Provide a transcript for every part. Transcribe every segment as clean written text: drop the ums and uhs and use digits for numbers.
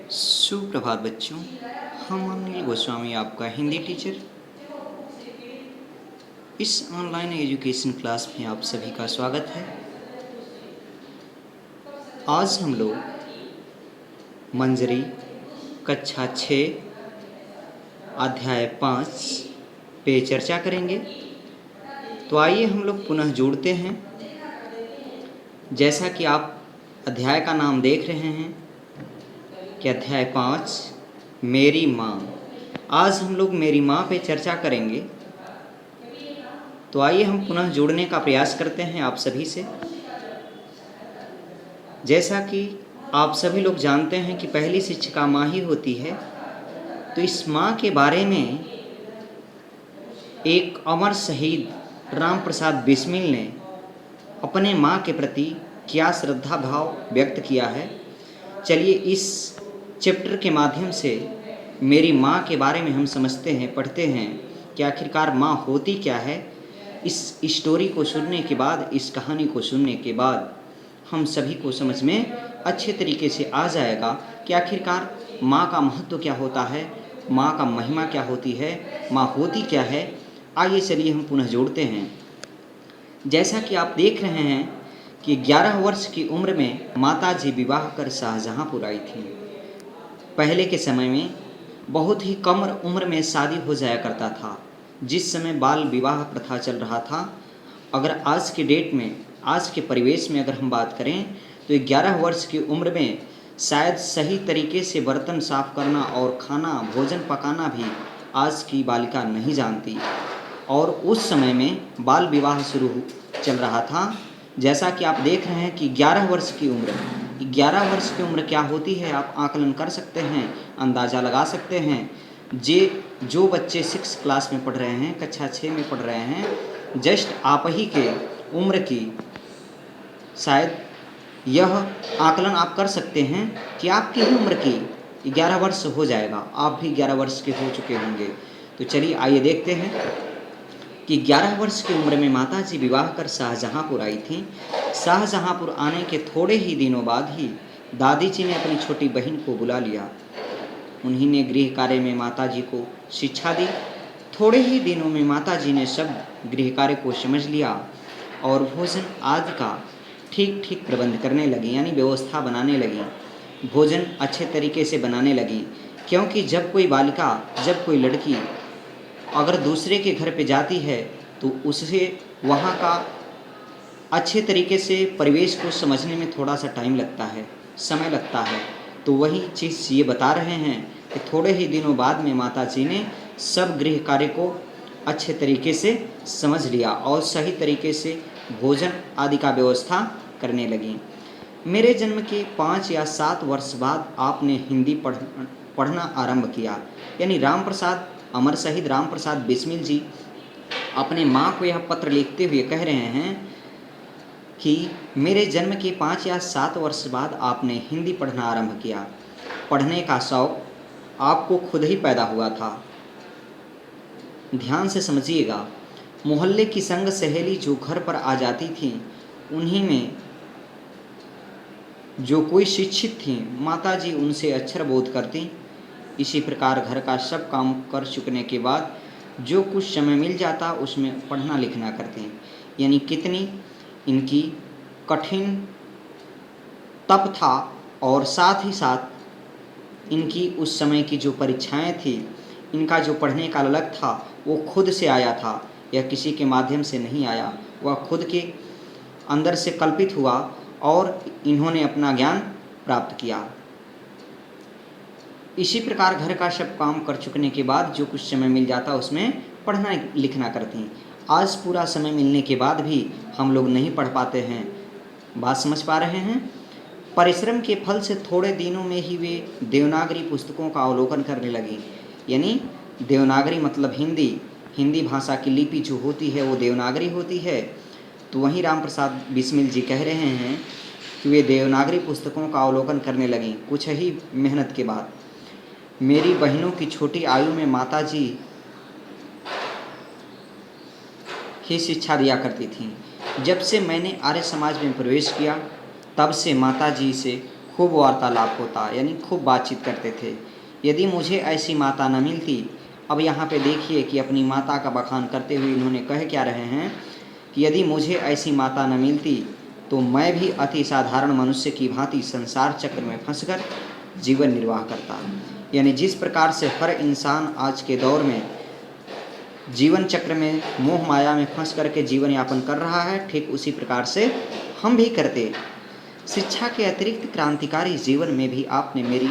सुप्रभात बच्चों। हम अनिल गोस्वामी आपका हिंदी टीचर। इस ऑनलाइन एजुकेशन क्लास में आप सभी का स्वागत है। आज हम लोग मंजरी कक्षा 6 अध्याय 5 पे चर्चा करेंगे। तो आइए हम लोग पुनः जोड़ते हैं। जैसा कि आप अध्याय का नाम देख रहे हैं कि अध्याय 5 मेरी माँ। आज हम लोग मेरी माँ पे चर्चा करेंगे। तो आइए हम पुनः जोड़ने का प्रयास करते हैं आप सभी से। जैसा कि आप सभी लोग जानते हैं कि पहली शिक्षिका माँ ही होती है, तो इस माँ के बारे में एक अमर शहीद राम प्रसाद बिस्मिल ने अपने माँ के प्रति क्या श्रद्धा भाव व्यक्त किया है। चलिए इस चैप्टर के माध्यम से मेरी माँ के बारे में हम समझते हैं, पढ़ते हैं कि आखिरकार माँ होती क्या है। इस स्टोरी को सुनने के बाद, इस कहानी को सुनने के बाद हम सभी को समझ में अच्छे तरीके से आ जाएगा कि आखिरकार माँ का महत्व क्या होता है, माँ का महिमा क्या होती है, माँ होती क्या है। आइए चलिए हम पुनः जोड़ते हैं। जैसा कि आप देख रहे हैं कि 11 वर्ष की उम्र में माताजी विवाह कर शाहजहाँपुर आई थी। पहले के समय में बहुत ही कम उम्र में शादी हो जाया करता था। जिस समय बाल विवाह प्रथा चल रहा था, अगर आज के डेट में, आज के परिवेश में अगर हम बात करें तो 11 वर्ष की उम्र में शायद सही तरीके से बर्तन साफ करना और खाना भोजन पकाना भी आज की बालिका नहीं जानती। और उस समय में बाल विवाह चल रहा था। जैसा कि आप देख रहे हैं कि 11 वर्ष की उम्र, 11 वर्ष की उम्र क्या होती है आप आकलन कर सकते हैं, अंदाज़ा लगा सकते हैं। जो बच्चे 6 क्लास में पढ़ रहे हैं, कक्षा 6 में पढ़ रहे हैं, जस्ट आप ही के उम्र की शायद यह आकलन आप कर सकते हैं कि आपकी ही उम्र की 11 वर्ष हो जाएगा, आप भी 11 वर्ष के हो चुके होंगे। तो चलिए आइए देखते हैं कि 11 वर्ष की उम्र में माताजी विवाह कर शाहजहाँपुर आई थी। शाहजहाँपुर आने के थोड़े ही दिनों बाद ही दादी जी ने अपनी छोटी बहन को बुला लिया। उन्हीं ने गृह कार्य में माताजी को शिक्षा दी। थोड़े ही दिनों में माताजी ने सब गृह कार्य को समझ लिया और भोजन आदि का ठीक ठीक प्रबंध करने लगी, यानी व्यवस्था बनाने लगी। भोजन अच्छे तरीके से बनाने लगी, क्योंकि जब कोई बालिका, जब कोई लड़की अगर दूसरे के घर पे जाती है तो उससे वहाँ का अच्छे तरीके से परिवेश को समझने में थोड़ा सा टाइम लगता है, समय लगता है। तो वही चीज़ ये बता रहे हैं कि थोड़े ही दिनों बाद में माताजी ने सब गृह कार्य को अच्छे तरीके से समझ लिया और सही तरीके से भोजन आदि का व्यवस्था करने लगी। मेरे जन्म के 5 या 7 वर्ष बाद आपने हिंदी पढ़ना आरंभ किया। यानी राम प्रसाद, अमर शहीद राम प्रसाद बिस्मिल जी अपने माँ को यह पत्र लिखते हुए कह रहे हैं कि मेरे जन्म के 5 या 7 वर्ष बाद आपने हिंदी पढ़ना आरंभ किया। पढ़ने का शौक़ आपको खुद ही पैदा हुआ था। ध्यान से समझिएगा, मोहल्ले की संग सहेली जो घर पर आ जाती थी, उन्हीं में जो कोई शिक्षित थी, माताजी उनसे अक्षर बोध करती। इसी प्रकार घर का सब काम कर चुकने के बाद जो कुछ समय मिल जाता उसमें पढ़ना लिखना करते हैं। यानी कितनी इनकी कठिन तप था और साथ ही साथ इनकी उस समय की जो परीक्षाएं थी, इनका जो पढ़ने का ललक था वो खुद से आया था, यह किसी के माध्यम से नहीं आया। वह खुद के अंदर से कल्पित हुआ और इन्होंने अपना ज्ञान प्राप्त किया। इसी प्रकार घर का सब काम कर चुकने के बाद जो कुछ समय मिल जाता उसमें पढ़ना लिखना करती हैं। आज पूरा समय मिलने के बाद भी हम लोग नहीं पढ़ पाते हैं। बात समझ पा रहे हैं? परिश्रम के फल से थोड़े दिनों में ही वे देवनागरी पुस्तकों का अवलोकन करने लगी। यानी देवनागरी मतलब हिंदी भाषा की लिपि जो होती है वो देवनागरी होती है। तो वहीं राम प्रसाद बिस्मिल जी कह रहे हैं कि वे देवनागरी पुस्तकों का अवलोकन करने लगीं कुछ ही मेहनत के बाद। मेरी बहनों की छोटी आयु में माताजी ही शिक्षा दिया करती थीं। जब से मैंने आर्य समाज में प्रवेश किया, तब से माताजी से खूब वार्तालाप होता, यानी खूब बातचीत करते थे। यदि मुझे ऐसी माता न मिलती। अब यहाँ पे देखिए कि अपनी माता का बखान करते हुए इन्होंने कह क्या रहे हैं कि यदि मुझे ऐसी माता न मिलती तो मैं भी अति साधारण मनुष्य की भांति संसार चक्र में फंसकर जीवन निर्वाह करता। यानी जिस प्रकार से हर इंसान आज के दौर में जीवन चक्र में मोह माया में फंस करके जीवन यापन कर रहा है, ठीक उसी प्रकार से हम भी करते। शिक्षा के अतिरिक्त क्रांतिकारी जीवन में भी आपने मेरी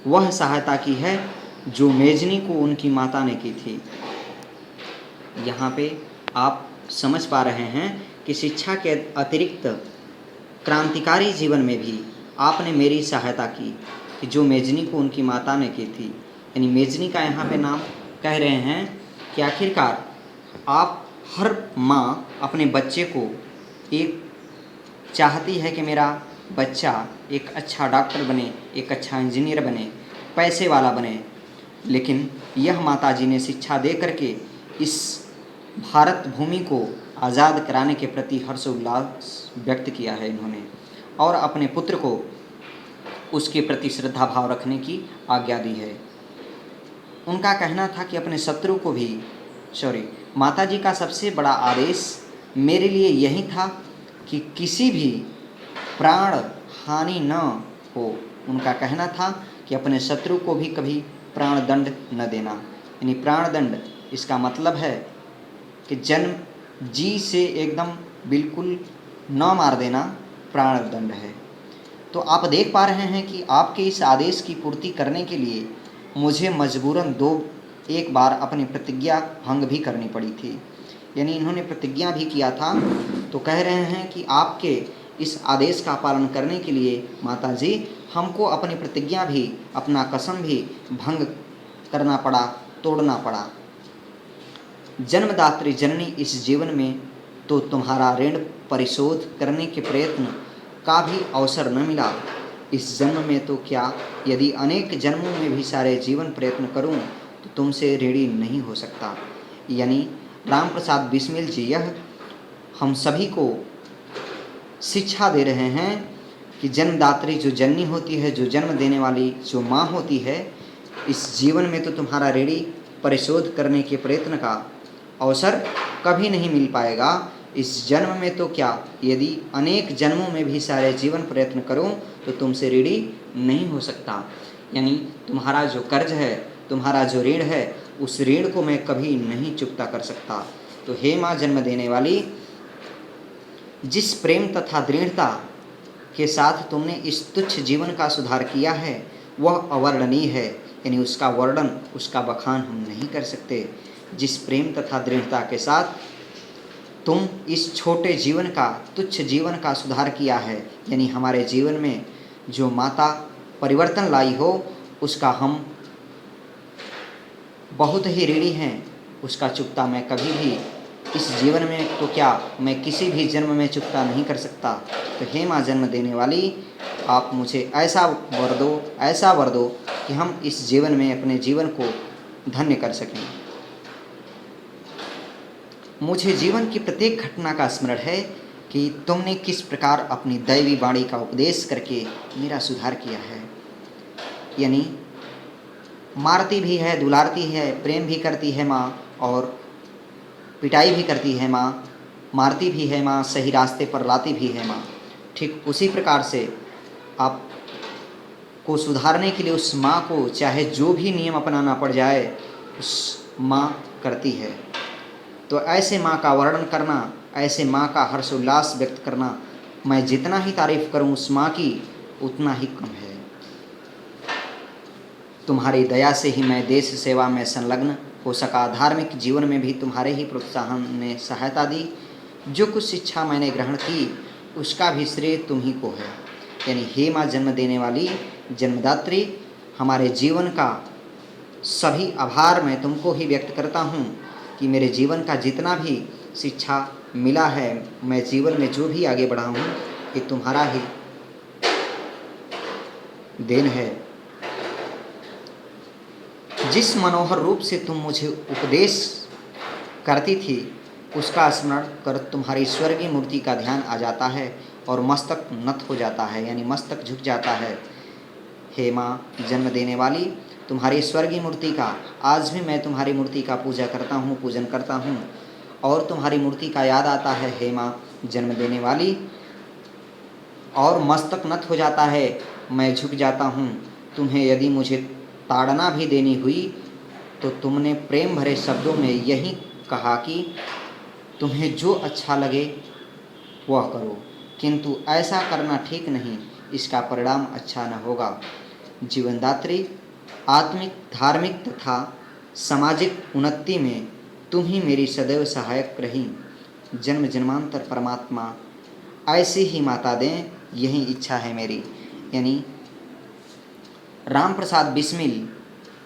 वह सहायता की है जो मेजनी को उनकी माता ने की थी। यहाँ पे आप समझ पा रहे हैं कि शिक्षा के अतिरिक्त क्रांतिकारी जीवन में भी आपने मेरी सहायता की कि जो मेजनी को उनकी माता ने की थी। यानी मेजनी का यहाँ पे नाम कह रहे हैं कि आखिरकार आप हर माँ अपने बच्चे को एक चाहती है कि मेरा बच्चा एक अच्छा डॉक्टर बने, एक अच्छा इंजीनियर बने, पैसे वाला बने। लेकिन यह माताजी ने शिक्षा दे करके इस भारत भूमि को आज़ाद कराने के प्रति हर्षोल्लास व्यक्त किया है इन्होंने, और अपने पुत्र को उसके प्रति श्रद्धा भाव रखने की आज्ञा दी है। उनका कहना था कि अपने शत्रु को भी माताजी का सबसे बड़ा आदेश मेरे लिए यही था कि किसी भी प्राण हानि न हो। उनका कहना था कि अपने शत्रु को भी कभी प्राण दंड न देना। यानी प्राण दंड इसका मतलब है कि जन्म जी से एकदम बिल्कुल न मार देना प्राण दंड है। तो आप देख पा रहे हैं कि आपके इस आदेश की पूर्ति करने के लिए मुझे मजबूरन एक बार अपनी प्रतिज्ञा भंग भी करनी पड़ी थी। यानी इन्होंने प्रतिज्ञा भी किया था। तो कह रहे हैं कि आपके इस आदेश का पालन करने के लिए माताजी हमको अपनी प्रतिज्ञा भी, अपना कसम भी भंग करना पड़ा, तोड़ना पड़ा। जन्मदात्री जननी, इस जीवन में तो तुम्हारा ऋण परिशोध करने के प्रयत्न का भी अवसर न मिला। इस जन्म में तो क्या, यदि अनेक जन्मों में भी सारे जीवन प्रयत्न करूं तो तुमसे ऋणी नहीं हो सकता। यानी राम प्रसाद बिस्मिल जी यह हम सभी को शिक्षा दे रहे हैं कि जन्मदात्री जो जननी होती है, जो जन्म देने वाली जो माँ होती है, इस जीवन में तो तुम्हारा ऋणी परिशोध करने के प्रयत्न का अवसर कभी नहीं मिल पाएगा। इस जन्म में तो क्या, यदि अनेक जन्मों में भी सारे जीवन प्रयत्न करूं तो तुमसे ऋणी नहीं हो सकता। यानी तुम्हारा जो कर्ज है, तुम्हारा जो ऋण है, उस ऋण को मैं कभी नहीं चुकता कर सकता। तो हे माँ जन्म देने वाली, जिस प्रेम तथा दृढ़ता के साथ तुमने इस तुच्छ जीवन का सुधार किया है वह अवर्णनीय है। यानी उसका वर्णन, उसका बखान हम नहीं कर सकते। जिस प्रेम तथा दृढ़ता के साथ तुम इस छोटे जीवन का, तुच्छ जीवन का सुधार किया है, यानी हमारे जीवन में जो माता परिवर्तन लाई हो, उसका हम बहुत ही ऋणी हैं। उसका चुकता मैं कभी भी इस जीवन में तो क्या, मैं किसी भी जन्म में चुकता नहीं कर सकता। तो हे माँ जन्म देने वाली, आप मुझे ऐसा वर दो कि हम इस जीवन में अपने जीवन को धन्य कर सकें। मुझे जीवन की प्रत्येक घटना का स्मरण है कि तुमने किस प्रकार अपनी दैवी वाणी का उपदेश करके मेरा सुधार किया है। यानी मारती भी है, दुलारती है, प्रेम भी करती है माँ, और पिटाई भी करती है माँ, मारती भी है माँ, सही रास्ते पर लाती भी है माँ। ठीक उसी प्रकार से आप को सुधारने के लिए उस माँ को चाहे जो भी नियम अपनाना पड़ जाए, उस माँ करती है। तो ऐसे माँ का वर्णन करना, ऐसे माँ का हर्षोल्लास व्यक्त करना, मैं जितना ही तारीफ करूँ उस माँ की उतना ही कम है। तुम्हारी दया से ही मैं देश सेवा में संलग्न हो सका। धार्मिक जीवन में भी तुम्हारे ही प्रोत्साहन ने सहायता दी। जो कुछ शिक्षा मैंने ग्रहण की उसका भी श्रेय तुम ही को है। यानी हे माँ जन्म देने वाली, जन्मदात्री, हमारे जीवन का सभी आभार मैं तुमको ही व्यक्त करता हूँ कि मेरे जीवन का जितना भी शिक्षा मिला है, मैं जीवन में जो भी आगे बढ़ा हूँ, ये तुम्हारा ही देन है। जिस मनोहर रूप से तुम मुझे उपदेश करती थी उसका स्मरण कर तुम्हारी स्वर्गीय मूर्ति का ध्यान आ जाता है और मस्तक नत हो जाता है, यानी मस्तक झुक जाता है। हे माँ जन्म देने वाली, तुम्हारी स्वर्गीय मूर्ति का आज भी मैं तुम्हारी मूर्ति का पूजा करता हूँ, पूजन करता हूँ, और तुम्हारी मूर्ति का याद आता है हे माँ जन्म देने वाली, और मस्तक नत हो जाता है, मैं झुक जाता हूँ। तुम्हें यदि मुझे ताड़ना भी देनी हुई तो तुमने प्रेम भरे शब्दों में यही कहा कि तुम्हें जो अच्छा लगे वह करो, किंतु ऐसा करना ठीक नहीं, इसका परिणाम अच्छा न होगा। जीवनदात्री, आत्मिक, धार्मिक तथा सामाजिक उन्नति में तुम ही मेरी सदैव सहायक रही। जन्म जन्मांतर परमात्मा ऐसी ही माता दें, यही इच्छा है मेरी। यानी राम प्रसाद बिस्मिल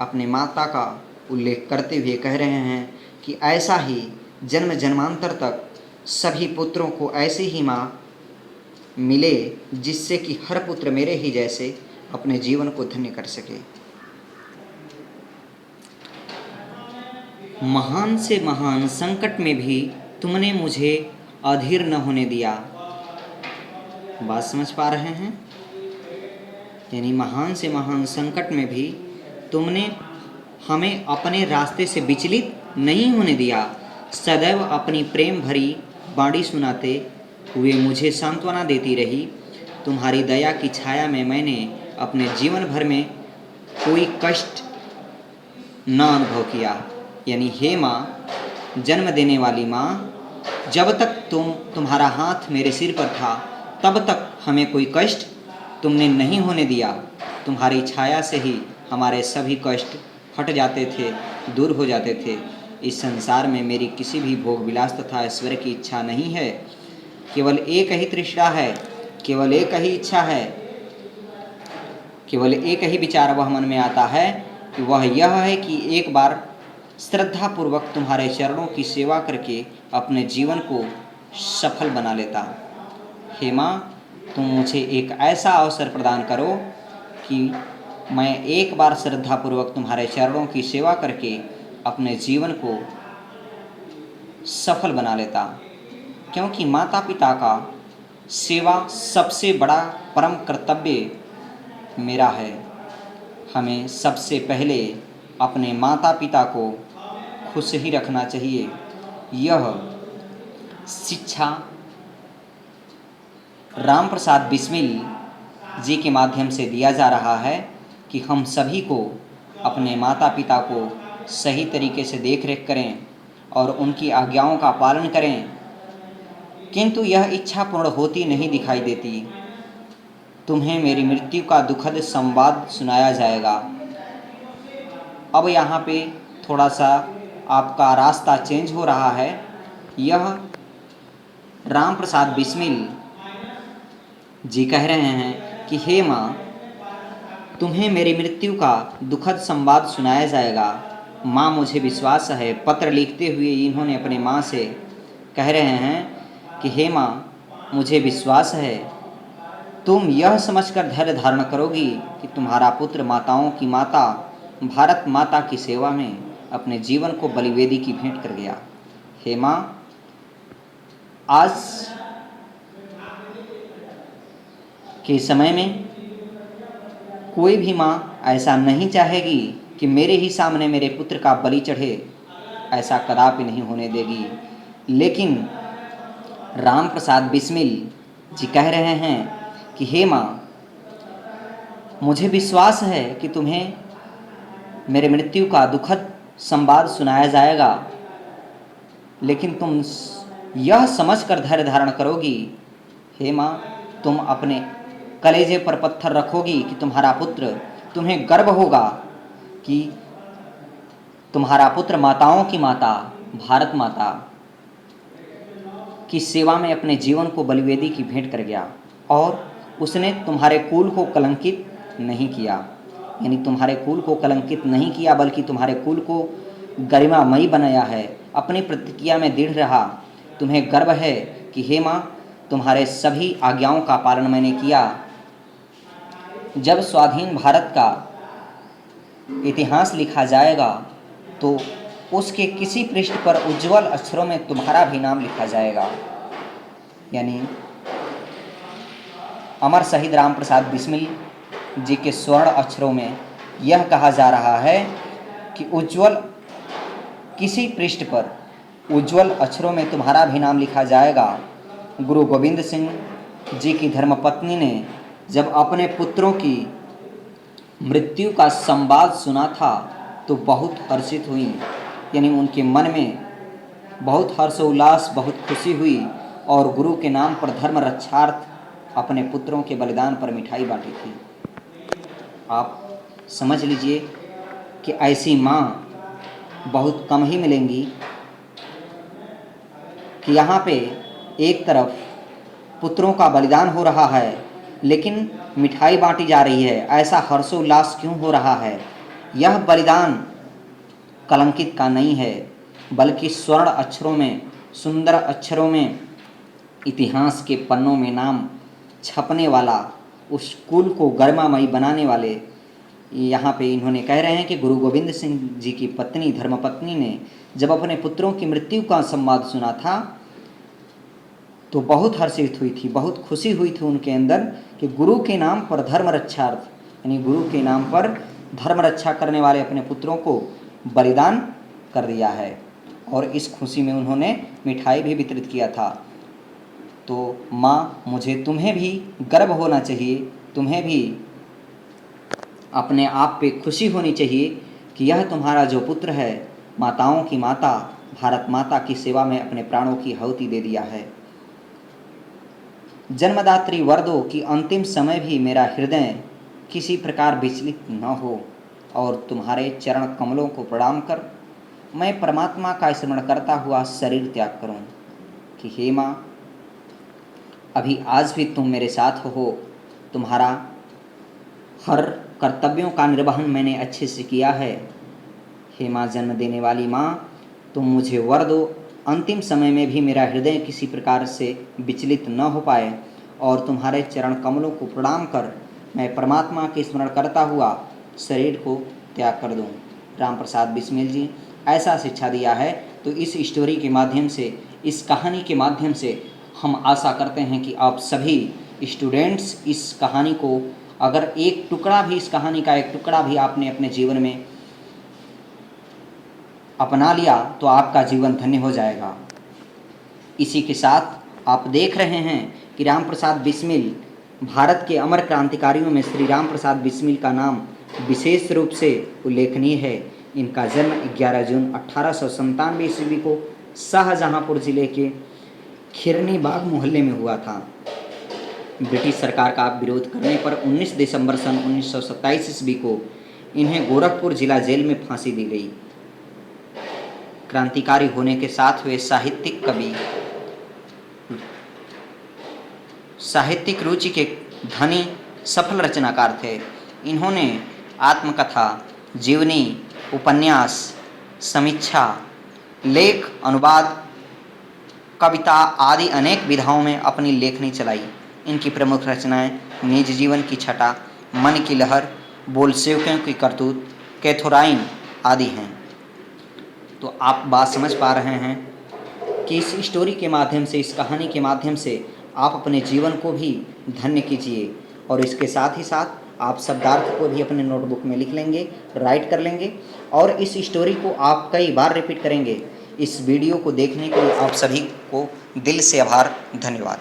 अपने माता का उल्लेख करते हुए कह रहे हैं कि ऐसा ही जन्म जन्मांतर तक सभी पुत्रों को ऐसी ही माँ मिले, जिससे कि हर पुत्र मेरे ही जैसे अपने जीवन को धन्य कर सके। महान से महान संकट में भी तुमने मुझे अधीर न होने दिया। बात समझ पा रहे हैं? यानी महान से महान संकट में भी तुमने हमें अपने रास्ते से विचलित नहीं होने दिया। सदैव अपनी प्रेम भरी बाणी सुनाते हुए मुझे सांत्वना देती रही। तुम्हारी दया की छाया में मैंने अपने जीवन भर में कोई कष्ट न अनुभव किया। यानी हे माँ जन्म देने वाली माँ, जब तक तुम्हारा हाथ मेरे सिर पर था तब तक हमें कोई कष्ट तुमने नहीं होने दिया। तुम्हारी छाया से ही हमारे सभी कष्ट हट जाते थे, दूर हो जाते थे। इस संसार में मेरी किसी भी भोग विलास तथा ऐश्वर्य की इच्छा नहीं है। केवल एक ही तृष्णा है, केवल एक ही इच्छा है, केवल एक ही विचार वह मन में आता है कि वह यह है कि एक बार श्रद्धापूर्वक तुम्हारे चरणों की सेवा करके अपने जीवन को सफल बना लेता। हे माँ, तुम मुझे एक ऐसा अवसर प्रदान करो कि मैं एक बार श्रद्धापूर्वक तुम्हारे चरणों की सेवा करके अपने जीवन को सफल बना लेता। क्योंकि माता पिता का सेवा सबसे बड़ा परम कर्तव्य मेरा है। हमें सबसे पहले अपने माता पिता को खुश ही रखना चाहिए। यह शिक्षा राम प्रसाद बिस्मिल जी के माध्यम से दिया जा रहा है कि हम सभी को अपने माता पिता को सही तरीके से देख रेख करें और उनकी आज्ञाओं का पालन करें, किंतु यह इच्छा पूर्ण होती नहीं दिखाई देती। तुम्हें मेरी मृत्यु का दुखद संवाद सुनाया जाएगा। अब यहाँ पे थोड़ा सा आपका रास्ता चेंज हो रहा है। यह राम प्रसाद बिस्मिल जी कह रहे हैं कि हे माँ, तुम्हें मेरी मृत्यु का दुखद संवाद सुनाया जाएगा। माँ, मुझे विश्वास है। पत्र लिखते हुए इन्होंने अपने माँ से कह रहे हैं कि हे माँ, मुझे विश्वास है तुम यह समझकर धैर्य धारण करोगी कि तुम्हारा पुत्र माताओं की माता, भारत माता की सेवा में अपने जीवन को बलिवेदी की भेंट कर गया। हे माँ, आज के समय में कोई भी माँ ऐसा नहीं चाहेगी कि मेरे ही सामने मेरे पुत्र का बलि चढ़े, ऐसा कदापि नहीं होने देगी। लेकिन राम प्रसाद बिस्मिल जी कह रहे हैं कि हे माँ, मुझे विश्वास है कि तुम्हें मेरे मृत्यु का दुखद संवाद सुनाया जाएगा, लेकिन तुम यह समझकर धैर्य धारण करोगी। हे माँ, तुम अपने कलेजे पर पत्थर रखोगी कि तुम्हारा पुत्र, तुम्हें गर्व होगा कि तुम्हारा पुत्र माताओं की माता, भारत माता की सेवा में अपने जीवन को बलिवेदी की भेंट कर गया और उसने तुम्हारे कुल को कलंकित नहीं किया। यानी तुम्हारे कुल को कलंकित नहीं किया, बल्कि तुम्हारे कुल को गरिमामयी बनाया है। अपनी प्रतिज्ञा में दृढ़ रहा। तुम्हें गर्व है कि हे माँ, तुम्हारे सभी आज्ञाओं का पालन मैंने किया। जब स्वाधीन भारत का इतिहास लिखा जाएगा तो उसके किसी पृष्ठ पर उज्जवल अक्षरों में तुम्हारा भी नाम लिखा जाएगा। यानी अमर शहीद राम प्रसाद बिस्मिल जी के स्वर्ण अक्षरों में यह कहा जा रहा है कि उज्जवल किसी पृष्ठ पर उज्जवल अक्षरों में तुम्हारा भी नाम लिखा जाएगा। गुरु गोविंद सिंह जी की धर्मपत्नी ने जब अपने पुत्रों की मृत्यु का संवाद सुना था तो बहुत हर्षित हुई, यानी उनके मन में बहुत हर्षोल्लास, बहुत खुशी हुई और गुरु के नाम पर धर्म रक्षार्थ अपने पुत्रों के बलिदान पर मिठाई बांटी थी। आप समझ लीजिए कि ऐसी माँ बहुत कम ही मिलेंगी कि यहाँ पे एक तरफ पुत्रों का बलिदान हो रहा है लेकिन मिठाई बांटी जा रही है। ऐसा हर्षोल्लास क्यों हो रहा है? यह बलिदान कलंकित का नहीं है, बल्कि स्वर्ण अक्षरों में, सुंदर अक्षरों में, इतिहास के पन्नों में नाम छपने वाला, उस कुल को गरिमामयी बनाने वाले। यहाँ पे इन्होंने कह रहे हैं कि गुरु गोविंद सिंह जी की पत्नी, धर्मपत्नी ने जब अपने पुत्रों की मृत्यु का संवाद सुना था तो बहुत हर्षित हुई थी, बहुत खुशी हुई थी उनके अंदर कि गुरु के नाम पर धर्म रक्षार्थ, यानी गुरु के नाम पर धर्म रक्षा करने वाले अपने पुत्रों को बलिदान कर दिया है। और इस खुशी में उन्होंने मिठाई भी वितरित किया था। तो माँ, मुझे तुम्हें भी गर्व होना चाहिए, तुम्हें भी अपने आप पे खुशी होनी चाहिए कि यह तुम्हारा जो पुत्र है, माताओं की माता, भारत माता की सेवा में अपने प्राणों की आहुति दे दिया है। जन्मदात्री वरदो कि अंतिम समय भी मेरा हृदय किसी प्रकार विचलित न हो और तुम्हारे चरण कमलों को प्रणाम कर मैं परमात्मा का स्मरण करता हुआ शरीर त्याग करूं। कि हे माँ, अभी आज भी तुम मेरे साथ हो, तुम्हारा हर कर्तव्यों का निर्वहन मैंने अच्छे से किया है। हे माँ, जन्म देने वाली माँ, तुम मुझे वर दो, अंतिम समय में भी मेरा हृदय किसी प्रकार से विचलित न हो पाए और तुम्हारे चरण कमलों को प्रणाम कर मैं परमात्मा के स्मरण करता हुआ शरीर को त्याग कर दूं। राम प्रसाद बिस्मिल जी ऐसा शिक्षा दिया है। तो इस स्टोरी के माध्यम से, इस कहानी के माध्यम से हम आशा करते हैं कि आप सभी स्टूडेंट्स इस कहानी को, अगर एक टुकड़ा भी, इस कहानी का एक टुकड़ा भी आपने अपने जीवन में अपना लिया तो आपका जीवन धन्य हो जाएगा। इसी के साथ आप देख रहे हैं कि राम प्रसाद बिस्मिल, भारत के अमर क्रांतिकारियों में श्री राम प्रसाद बिस्मिल का नाम विशेष रूप से उल्लेखनीय है। इनका जन्म 11 जून 1897 ईस्वी को शाहजहांपुर जिले के खिरनी बाग मोहल्ले में हुआ था। ब्रिटिश सरकार का विरोध करने पर 19 दिसंबर सन 1927 ईस्वी को इन्हें गोरखपुर जिला जेल में फांसी दी गई। क्रांतिकारी होने के साथ वे साहित्यिक कवि, साहित्यिक रुचि के धनी सफल रचनाकार थे। इन्होंने आत्मकथा, जीवनी, उपन्यास, समीक्षा, लेख, अनुवाद, कविता आदि अनेक विधाओं में अपनी लेखनी चलाई। इनकी प्रमुख रचनाएं निज जीवन की छटा, मन की लहर, बोल्शेविकों की करतूत, कैथोराइन आदि हैं। तो आप बात समझ पा रहे हैं कि इस स्टोरी के माध्यम से, इस कहानी के माध्यम से आप अपने जीवन को भी धन्य कीजिए और इसके साथ ही साथ आप शब्दार्थ को भी अपने नोटबुक में लिख लेंगे, राइट कर लेंगे और इस स्टोरी को आप कई बार रिपीट करेंगे। इस वीडियो को देखने के लिए आप सभी को दिल से आभार, धन्यवाद।